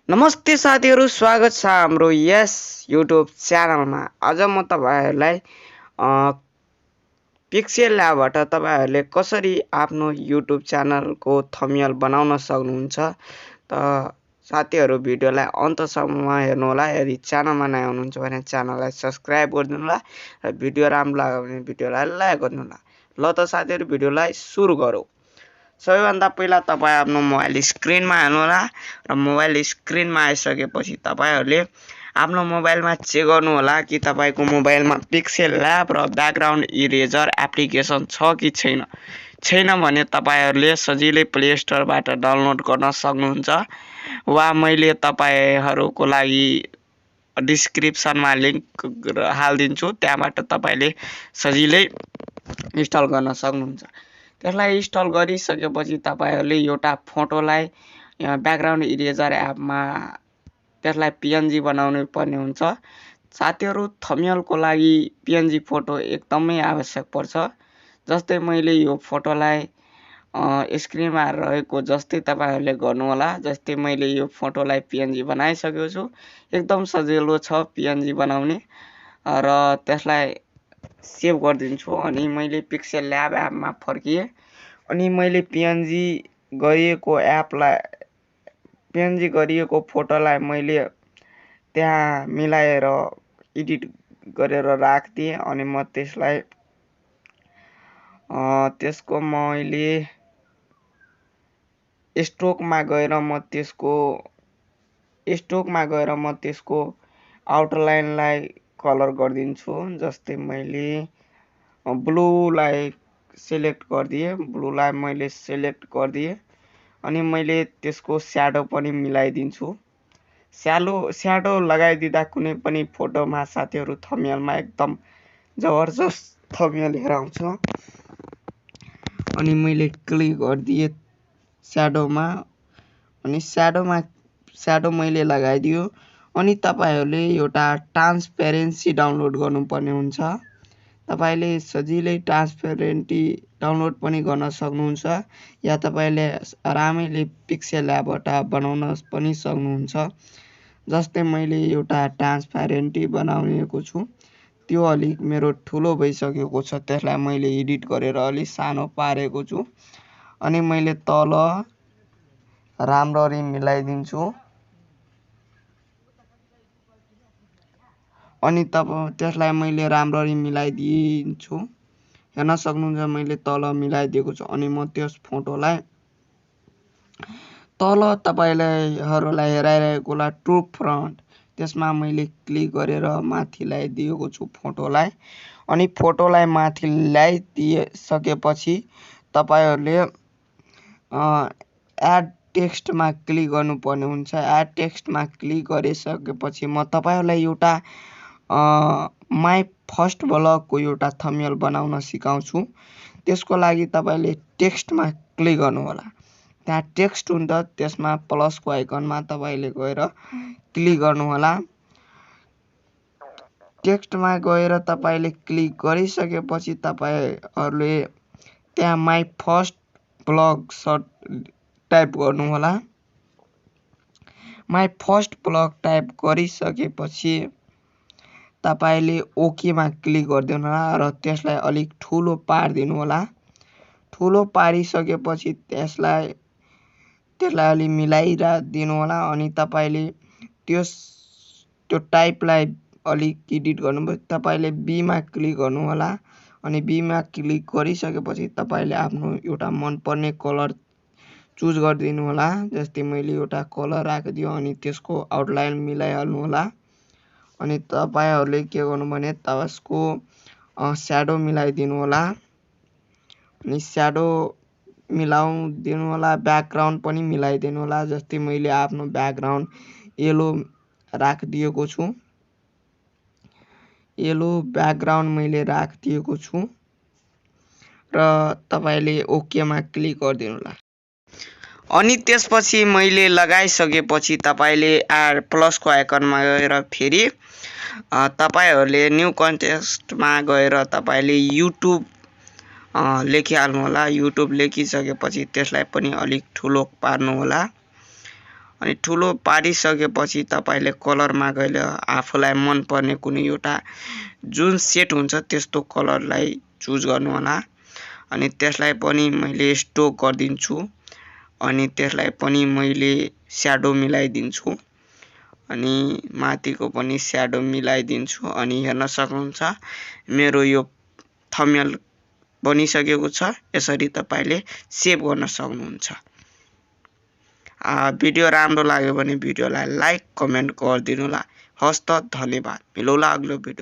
नमस्ते साथीहरु, स्वागत छ हाम्रो यस YouTube च्यानलमा। आज म तपाईहरुलाई pixellabबाट तपाईहरुले कसरी आफ्नो YouTube च्यानलको थम्बनेल बनाउन सक्नुहुन्छ। त साथीहरु भिडियोलाई अन्तसम्म हेर्नु होला। यदि च्यानलमा नयाँ हुनुहुन्छ भने च्यानललाई सब्स्क्राइब गरिदिनु होला र भिडियो राम्रो लाग्यो भने भिडियोलाई लाइक गर्नु होला। ल त साथीहरु भिडियोलाई सुरु गरौँ। सबैभन्दा पहिला तपाई आफ्नो मोबाइल स्क्रिनमा हेर्नु होला र मोबाइल स्क्रिनमा आइसकेपछि तपाईहरुले आफ्नो मोबाइलमा चेक गर्नु होला कि तपाईको मोबाइलमा pixellab र ब्याकग्राउन्ड इरेजर एप्लिकेसन छ कि छैन भने तपाईहरुले सजिलै प्ले स्टोरबाट डाउनलोड गर्न सक्नुहुन्छ वा मैले तपाईहरुको लागि डिस्क्रिप्सनमा लिंक हाल्दिन्छु, त्यहाँबाट तपाईले सजिलै इन्स्टल गर्न सक्नुहुन्छ। त्यसलाई इन्स्टल गरिसकेपछि तपाईहरुले एउटा फोटोलाई ब्याकग्राउन्ड इरेजर एपमा त्यसलाई पीएनजी बनाउनु पर्ने हुन्छ। साथीहरु, थम्बनेलको लागि पीएनजी फोटो एकदमै आवश्यक पर्छ। जस्तै मैले यो फोटोलाई स्क्रिनमा रहेको जस्तै तपाईहरुले गर्नु होला। जस्तै मैले यो फोटोलाई पीएनजी बनाइसकेको छु। एकदम सजिलो छ पीएनजी बनाउने र त्यसलाई सेभ गरिदिन्छु। अनि मैले pixellab एपमा फर्किए अनि मैले पीएनजी गरिएको फोटोलाई मैले त्यहाँ मिलाएर एडिट गरेर राख्दिए अनि म त्यसलाई मैले स्ट्रोकमा गएर म त्यसको आउटलाइनलाई कलर गरिदिन्छु। जस्तै मैले ब्लूलाई सिलेक्ट गरिदिए अनि मैले त्यसको स्याडो पनि मिलाइदिन्छु। स्याडो लगाइदिँदा कुनै पनि फोटोमा साथीहरु थम्बनेलमा एकदम जबरजस्त थम्बनेल हेराउँछ। अनि मैले क्लिक गरिदिए स्याडोमा अनि स्याडो मैले लगाइदियो। अनि तपाईहरुले एउटा ट्रान्सपेरेन्सी डाउनलोड गर्नुपर्ने हुन्छ। तपाईले सजिलै ट्रान्सपेरेन्टी डाउनलोड पनि गर्न सक्नुहुन्छ या तपाईले आरामैले pixellabबाट बनाउन पनि सक्नुहुन्छ। जस्तै मैले एउटा ट्रान्सपेरेन्टी बनाएको छु, त्यो अलिक मेरो ठुलो भइसकेको छ, त्यसलाई मैले एडिट गरेर अलि सानो पारेको छु। अनि मैले तल राम्ररी मिलाइदिन्छु। अनि त्यसलाई मैले राम्ररी मिलाइदिन्छु। हेर्न सक्नुहुन्छ मैले तल मिलाइदिएको छु। अनि म त्यस फोटोलाई तल तपाईहरुलाई हेराइरहेको होला टु फ्रन्ट, त्यसमा मैले क्लिक गरेर माथि ल्याइदिएको छु फोटोलाई। अनि फोटोलाई माथि ल्याइदिसकेपछि तपाईहरुले एड टेक्स्टमा क्लिक गर्नुपर्ने हुन्छ। एड टेक्स्टमा क्लिक गरिसकेपछि म तपाईहरुलाई एउटा माई फर्स्ट ब्लगको एउटा थम्बनेल बनाउन सिकाउँछु। त्यसको लागि तपाईले टेक्स्टमा क्लिक गर्नु होला। त्यहाँ टेक्स्ट हुन्छ, त्यसमा प्लसको आइकनमा तपाईले गएर क्लिक गर्नु होला। टेक्स्टमा गएर तपाईले क्लिक गरिसकेपछि तपाईहरुले त्यहाँ माई फर्स्ट ब्लग टाइप गर्नु होला। माई फर्स्ट ब्लग टाइप गरिसकेपछि तपाईले ओकेमा क्लिक गरिदिनु होला र त्यसलाई अलिक ठुलो पारिदिनु होला। ठुलो पारिसकेपछि त्यसलाई अलि मिलाइदिनु होला। अनि तपाईले त्यो टाइपलाई अलिक एडिट गर्नुभयो, तपाईले बीमा क्लिक गर्नु होला। अनि बीमा क्लिक गरिसकेपछि तपाईले आफ्नो एउटा मनपर्ने कलर चुज गरिदिनु होला। जस्तै मैले एउटा कलर राखिदियो अनि त्यसको आउटलाइन मिलाइहाल्नु होला। अनि तपाईहरुले के गर्नु भने त्यसको स्याडो मिलाइदिनु होला। अनि स्याडो मिलाइदिनु होला, ब्याकग्राउन्ड पनि मिलाइदिनु होला। जस्तै मैले आफ्नो ब्याकग्राउन्ड येलो राखिदिएको छु। येलो ब्याकग्राउन्ड मैले राखिदिएको छु र तपाईले ओकेमा क्लिक गरिदिनु होला। अनि त्यसपछि मैले लगाइसकेपछि तपाईले प्लसको आइकनमा गएर फेरि तपाईहरुले न्यू कन्टेक्स्टमा गएर तपाईले YouTube लेखिहाल्नु होला। YouTube लेखिसकेपछि त्यसलाई पनि अलिक ठुलो पार्नु होला। अनि ठुलो पारिसकेपछि तपाईले कलरमा गएर आफूलाई मन पर्ने कुनै एउटा जुन सेट हुन्छ त्यस्तो कलरलाई चुज गर्नु होला। अनि त्यसलाई पनि मैले स्टोक गर्दिन्छु अनि त्यसलाई पनि मैले स्याडो मिलाइदिन्छु अनि माथिको पनि स्याडो मिलाइदिन्छु। अनि हेर्न सक्नुहुन्छ मेरो यो थम्बनेल बनिसकेको छ। यसरी तपाईले सेभ गर्न सक्नुहुन्छ। भिडियो राम्रो लाग्यो भने भिडियोलाई लाइक कमेन्ट गरिदिनु होला। हस्त धन्यवाद। मिलौला अग्लो भिडियो।